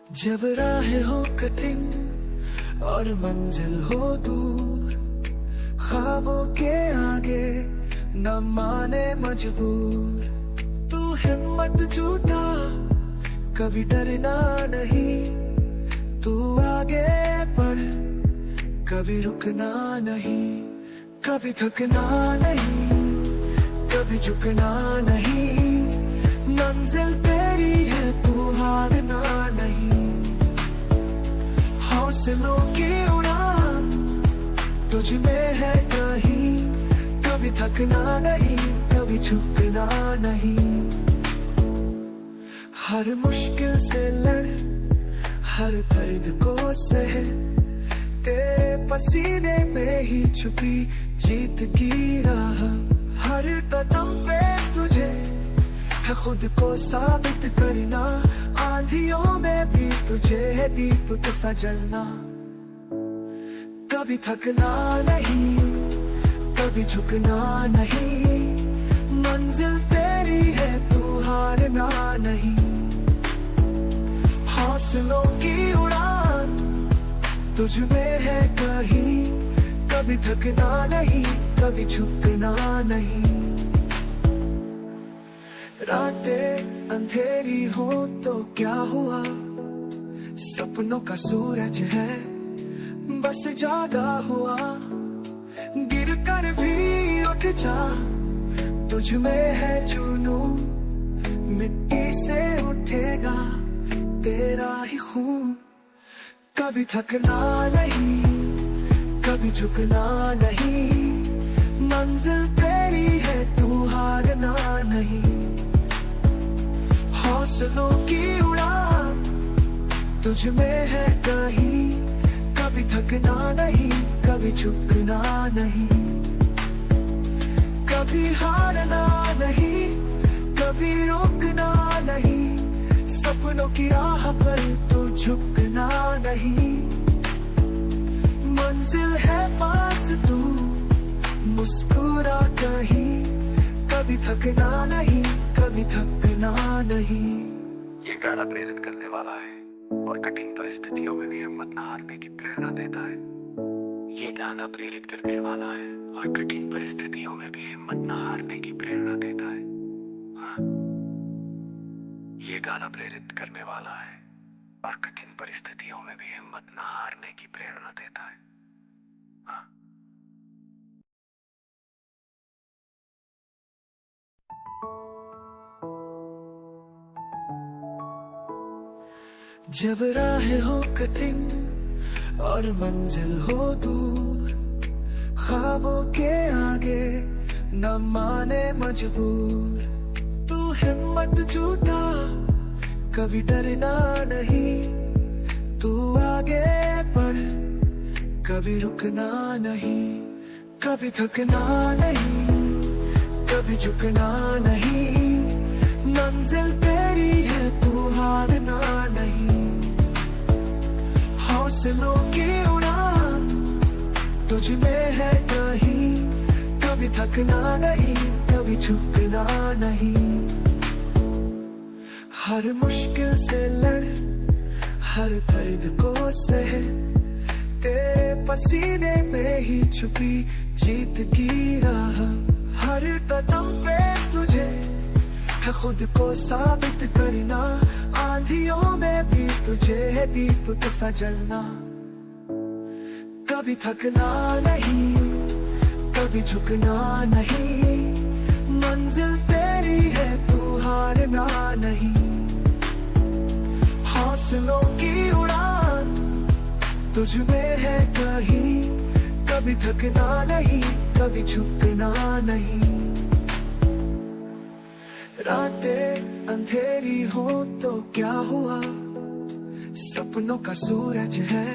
जब राहें हो कठिन और मंजिल हो दूर, ख्वाबों के आगे न माने मजबूर, तू हिम्मत जुटा कभी डरना नहीं, तू आगे बढ़ कभी रुकना नहीं, कभी थकना नहीं, कभी झुकना नहीं, मंजिल तेरी है तू हारना नहीं, हौसलों की उड़ान तुझ में है कहीं, कभी थकना नहीं, कभी झुकना नहीं, हर मुश्किल से लड़, हर दर्द को सह, तेरे पसीने में ही छुपी जीत की राह, हर कदम पे तुझे है खुद को साबित करना, आंधियों में भी तुझे है दीप सा जलना, कभी थकना नहीं, कभी झुकना नहीं, मंजिल तेरी है तू हारना नहीं, हौसलों की उड़ान तुझ में है कहीं, कभी थकना नहीं, कभी झुकना नहीं, रातें अंधेरी हो तो क्या हुआ, सपनों का सूरज है बस जागा हुआ, गिर कर भी उठ जा, तुझ में है जुनू, मिट्टी से उठेगा तेरा ही खून, कभी थकना नहीं, कभी झुकना नहीं, मंजिल तेरी है तू हारना नहीं, हौसलों की उड़ान तुझ में है कहीं, कभी थकना नहीं, कभी झुकना नहीं, कभी हारना नहीं, कभी रुकना नहीं, सपनों की राह पर तू झुकना नहीं, मंजिल है पास तू मुस्कुरा कहीं, कभी थकना नहीं, कभी थकना नहीं। ये गाना प्रेरित करने वाला है और कठिन परिस्थितियों में भी हिम्मत न हारने की प्रेरणा देता है। ये गाना प्रेरित करने वाला है और कठिन परिस्थितियों में भी हिम्मत न हारने की प्रेरणा देता है। हाँ, ये गाना प्रेरित करने वाला है और कठिन परिस्थितियों में भी हिम्मत न हारने की प्रेरणा देता है। हाँ। जब राहें हो कठिन और मंजिल हो दूर, ख्वाबों के आगे न माने मजबूर, तू हिम्मत जुटा कभी डरना नहीं, तू आगे बढ़ कभी रुकना नहीं, कभी थकना नहीं, कभी झुकना नहीं, मंजिल तेरी है तू हारना नहीं, हौसलों की उड़ान तुझ में है कहीं, कभी थकना नहीं, कभी झुकना नहीं, हर मुश्किल से लड़, हर दर्द को सह, तेरे पसीने में ही छुपी जीत की राह, हर कदम पे तुझे है खुद को साबित करना, आंधियों में भी तुझे है दीप सा जलना, कभी थकना नहीं, कभी झुकना नहीं, मंजिल तेरी है तू हारना नहीं, हौसलों की उड़ान तुझ में है कहीं, कभी थकना नहीं, कभी झुकना नहीं, रातें अंधेरी हो तो क्या हुआ, सपनों का सूरज है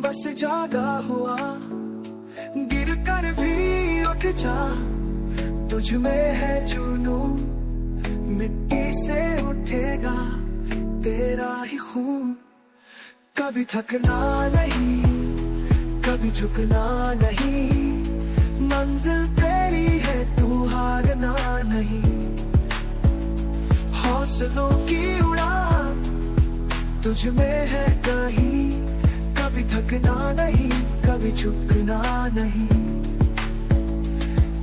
बस जागा हुआ, गिर कर भी उठ जा, तुझ में है जुनू, मिट्टी से उठेगा तेरा ही खून, कभी थकना नहीं, कभी झुकना नहीं, मंजिल तेरी है तू हारना नहीं, हौसलों की उड़ान तुझ में है कहीं, कभी थकना नहीं, कभी झुकना नहीं,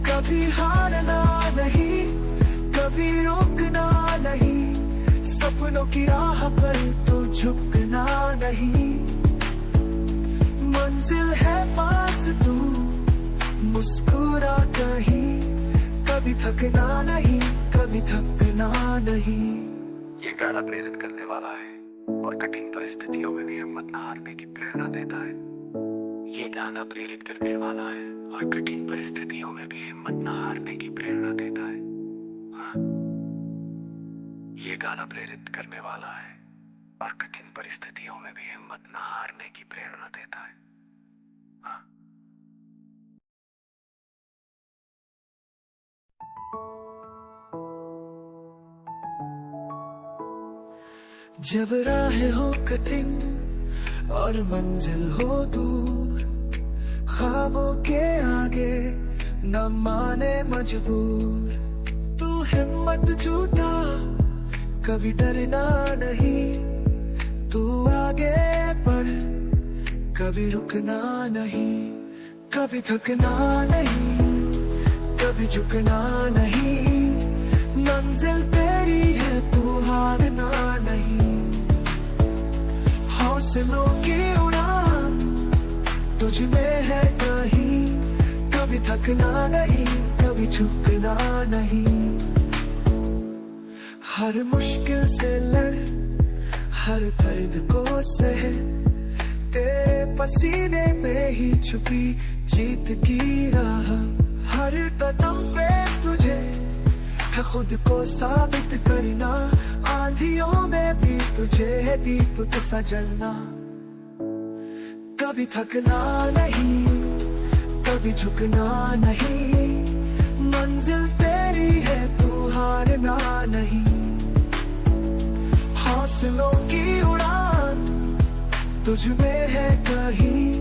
कभी हारना नहीं, कभी रुकना नहीं, सपनों की राह पर तो झुकना नहीं। मंजिल है पास तू मुस्कुरा कहीं, कभी थकना नहीं, कभी थकना नहीं। ये गाना प्रेरित करने वाला है और कठिन परिस्थितियों में भी हिम्मत न हारने की प्रेरणा देता है। ये गाना प्रेरित करने वाला है और कठिन परिस्थितियों में भी हिम्मत न हारने की प्रेरणा देता है। हाँ, ये गाना प्रेरित करने वाला है और कठिन परिस्थितियों में भी हिम्मत न हारने की प्रेरणा देता है। हाँ। जब राहें हो कठिन और मंजिल हो दूर, ख्वाबों के आगे न माने मजबूर, तू हिम्मत जुटा कभी डरना नहीं, तू आगे बढ़ कभी रुकना नहीं, कभी थकना नहीं, कभी झुकना नहीं, मंजिल तेरी है तू हारना नहीं। हौसलों की उड़ान तुझ में है कहीं, कभी थकना नहीं, कभी झुकना नहीं। हर मुश्किल से लड़, हर दर्द को सह, तेरे पसीने में ही छुपी जीत की राह। हर कदम पे तुझे है खुद को साबित करना, आंधियों में भी तुझे है दीप सा जलना। कभी थकना नहीं, कभी झुकना नहीं, मंजिल तेरी है तू हारना नहीं। हौसलों की उड़ान तुझ में है कहीं,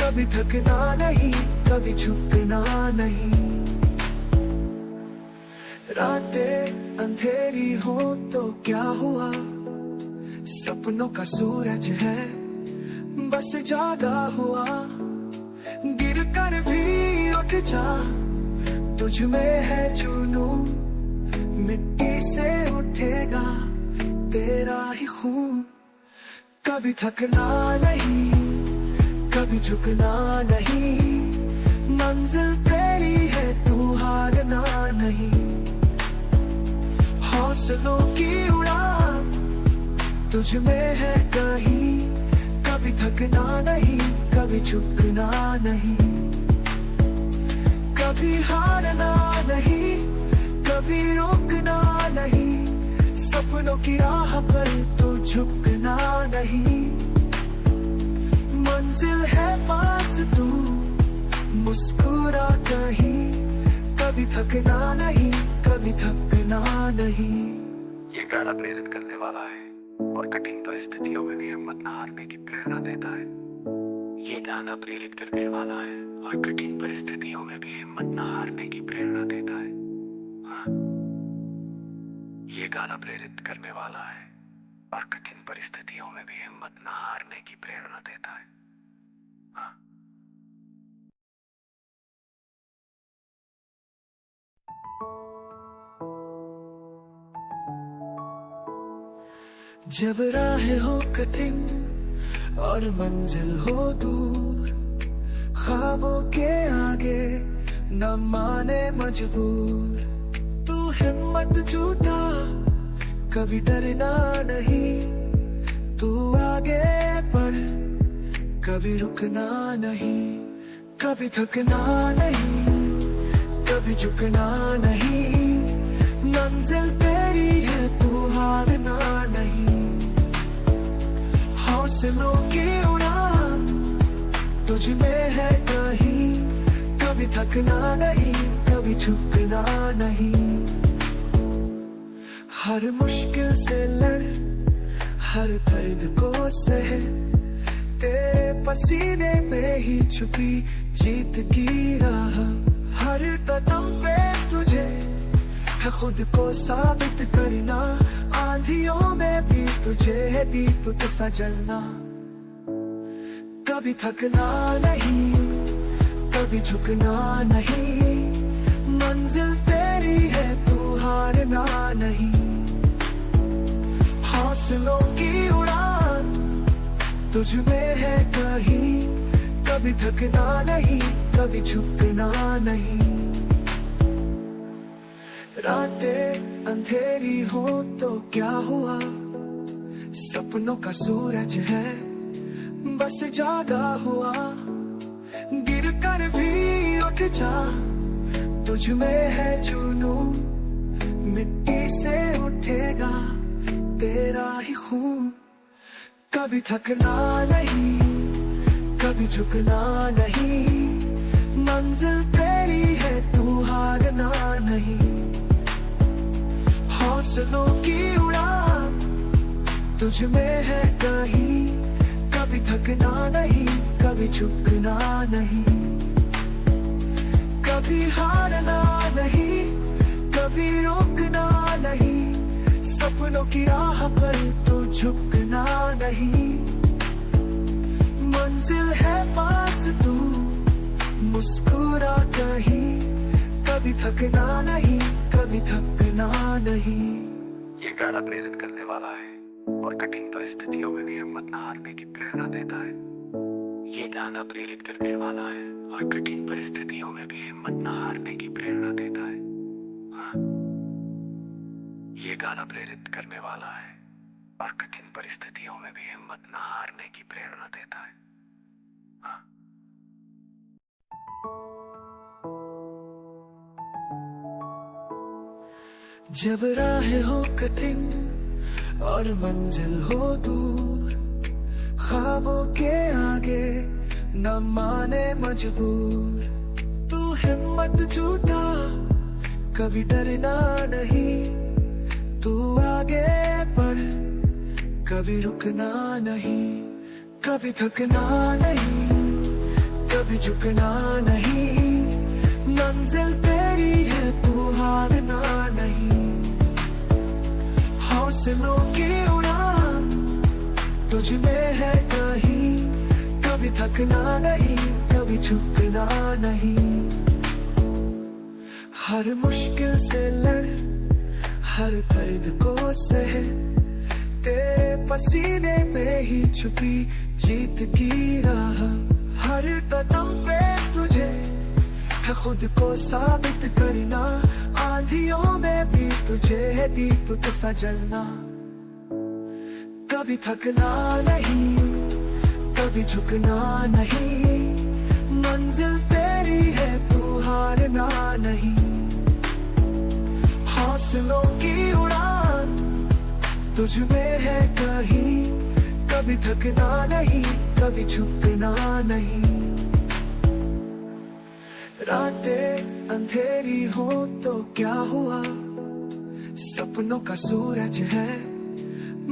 कभी थकना नहीं, कभी झुकना नहीं। रातें अंधेरी हो तो क्या हुआ, सपनों का सूरज है बस जागा हुआ। गिर कर भी उठ जा, तुझ में है जुनू, मिट्टी से उठेगा तेरा ही खून। कभी थकना नहीं, कभी झुकना नहीं, मंजिल तेरी है तू हारना नहीं। हौसलों की उड़ान तुझ में है कहीं, कभी थकना नहीं, कभी झुकना नहीं, कभी हारना नहीं, कभी रुकना नहीं, सपनों की राह पर तो झुकना नहीं। मंजिल है पास तू मुस्कुरा कहीं, कभी थकना नहीं, कभी थकना नहीं। ये गाना प्रेरित करने वाला है और कठिन परिस्थितियों में भी हिम्मत न हारने की प्रेरणा देता है। ये गाना प्रेरित करने वाला है और कठिन परिस्थितियों में भी हिम्मत न हारने की प्रेरणा देता है। हाँ, ये गाना प्रेरित करने वाला है और कठिन परिस्थितियों में भी हिम्मत न हारने की प्रेरणा देता है। हाँ। जब राहें हो कठिन और मंजिल हो दूर, ख्वाबों के आगे न माने मजबूर, तू हिम्मत जुटा कभी डरना नहीं, तू आगे बढ़ कभी रुकना नहीं, कभी थकना नहीं, कभी झुकना नहीं, मंजिल तेरी है तू हारना नहीं। हौसलों की उड़ान तुझ में है कहीं, कभी थकना नहीं, कभी झुकना नहीं। हर मुश्किल से लड़, हर दर्द को सह, तेरे पसीने में ही छुपी जीत की राह। हर कदम पे तुझे है खुद को साबित करना। आंधियों में भी तुझे दीप सा जलना। कभी थकना नहीं, कभी झुकना नहीं, मंजिल तेरी है तू हारना नहीं। हौसलों की उड़ान तुझ में है कहीं, कभी थकना नहीं, कभी झुकना नहीं। रातें अंधेरी हो तो क्या हुआ, सपनों का सूरज है बस जागा हुआ। गिर कर भी उठ जा, तुझ में है जुनून, मिट्टी से उठेगा तेरा ही खून। कभी थकना नहीं, कभी झुकना नहीं, मंजिल तेरी है तू हारना नहीं। हौसलों की उड़ान तुझ में है कहीं, कभी थकना नहीं, कभी झुकना नहीं। कभी हारना नहीं, कभी रुकना नहीं, सपनों की राह पर तू झुकना नहीं। मंजिल है पास तू मुस्कुरा कहीं, कभी थकना नहीं, कभी थकना नहीं। ये गाना प्रेरित करने वाला है और कठिन परिस्थितियों में भी हिम्मत न हारने की प्रेरणा देता है। ये गाना प्रेरित करने वाला है और कठिन परिस्थितियों में भी हिम्मत न हारने की प्रेरणा देता है। हाँ, ये गाना प्रेरित करने वाला है और कठिन परिस्थितियों में भी हिम्मत न हारने की प्रेरणा देता है। हाँ। जब राहें हो कठिन और मंजिल हो दूर, ख्वाबों के आगे न माने मजबूर, तू हिम्मत जुटा कभी डरना नहीं। तू आगे बढ़ कभी रुकना नहीं, कभी थकना नहीं, कभी झुकना नहीं, मंजिल तेरी है तू हारना नहीं। हौसलों की उड़ान तुझ में है कहीं, कभी थकना नहीं, कभी झुकना नहीं। हर मुश्किल से लड़, हर दर्द को सह, तेरे पसीने में ही छुपी जीत की राह। हर कदम पे तुझे है खुद को साबित करना। आंधियों में भी तुझे है दीप सा जलना। कभी थकना नहीं, कभी झुकना नहीं, मंजिल तेरी है तू हारना नहीं। हौसलों की उड़ान तुझ में है कहीं, कभी थकना नहीं, कभी झुकना नहीं। रातें अंधेरी हो तो क्या हुआ, सपनों का सूरज है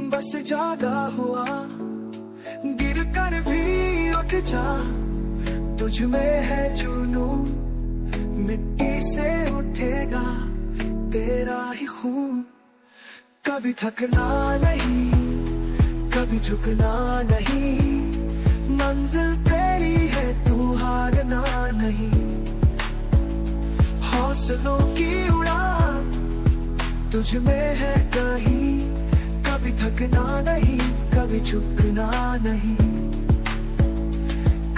बस जागा हुआ। गिर कर भी उठ जा, तुझ में है जुनून, मिट्टी से उठेगा तेरा ही खून। कभी थकना नहीं, कभी झुकना नहीं, मंजिल तेरी है तू हारना नहीं। हौसलों की उड़ान तुझ में है कहीं, कभी थकना नहीं, कभी झुकना नहीं।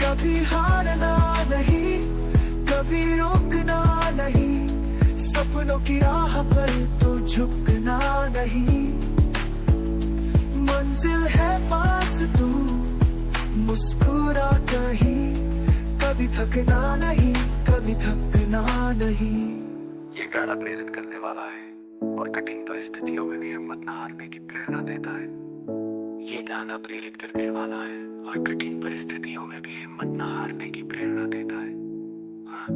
कभी हारना नहीं, कभी रुकना नहीं, सपनों की राह पर तो झुकना नहीं। मंजिल है पास तू मुस्कुरा कहीं, कभी थकना नहीं, कभी थकना नहीं। ये गाना प्रेरित करने वाला है और कठिन परिस्थितियों में भी हिम्मत न हारने की प्रेरणा देता है। ये गाना प्रेरित करने वाला है और कठिन परिस्थितियों में भी हिम्मत न हारने की प्रेरणा देता है। हाँ,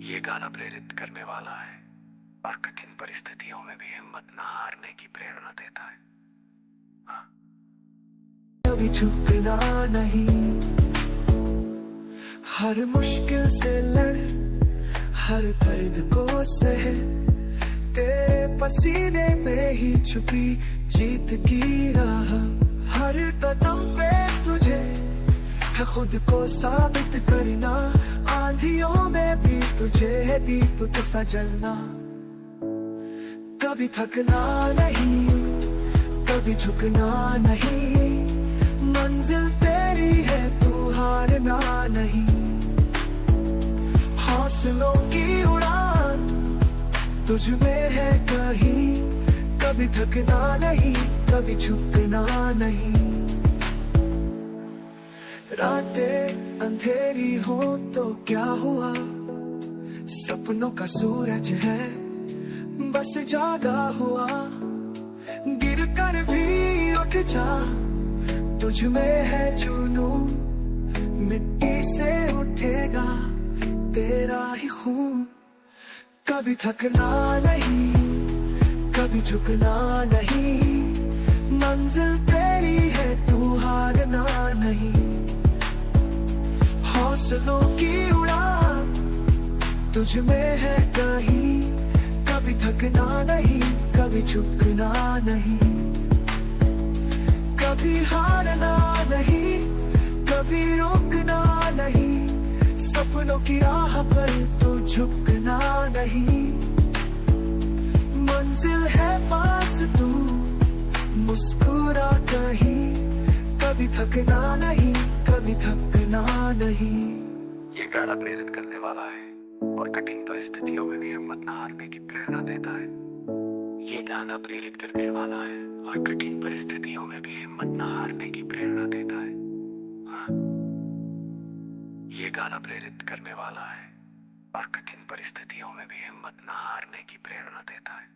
ये गाना प्रेरित करने वाला है और कठिन परिस्थितियों में भी हिम्मत न हारने की प्रेरणा देता है। हाँ। कभी झुकना नहीं, हर मुश्किल से लड़, हर दर्द को सह तेरे पसीने में ही छुपी जीत की राह। हर कदम पे तुझे है खुद को साबित करना, आंधियों में भी तुझे है दीप सा जलना। कभी थकना नहीं, कभी झुकना नहीं, मंजिल तेरी है तू हारना नहीं। हौसलों की उड़ान तुझ में है कहीं, कभी थकना नहीं, कभी झुकना नहीं। रातें अंधेरी हो तो क्या हुआ, सपनों का सूरज है बस जागा हुआ। गिर कर भी उठ जा, तुझ में है जुनून, मिट्टी से उठेगा तेरा ही खून। कभी थकना नहीं, कभी झुकना नहीं, मंजिल तेरी है तू हारना नहीं। हौसलों की उड़ान तुझ में है कहीं, कभी थकना नहीं, कभी झुकना नहीं। कभी हारना नहीं, कभी रुकना नहीं, सपनों की राह पर तो झुकना नहीं। मंजिल है पास तू मुस्कुरा कहीं, कभी थकना नहीं, कभी थकना नहीं। ये गाना प्रेरित करने वाला है और कठिन परिस्थितियों में भी हिम्मत न हारने की प्रेरणा देता है। ये गाना प्रेरित करने वाला है और कठिन परिस्थितियों में भी हिम्मत न हारने की प्रेरणा देता है। हाँ, ये गाना प्रेरित करने वाला है और कठिन परिस्थितियों में भी हिम्मत न हारने की प्रेरणा देता है।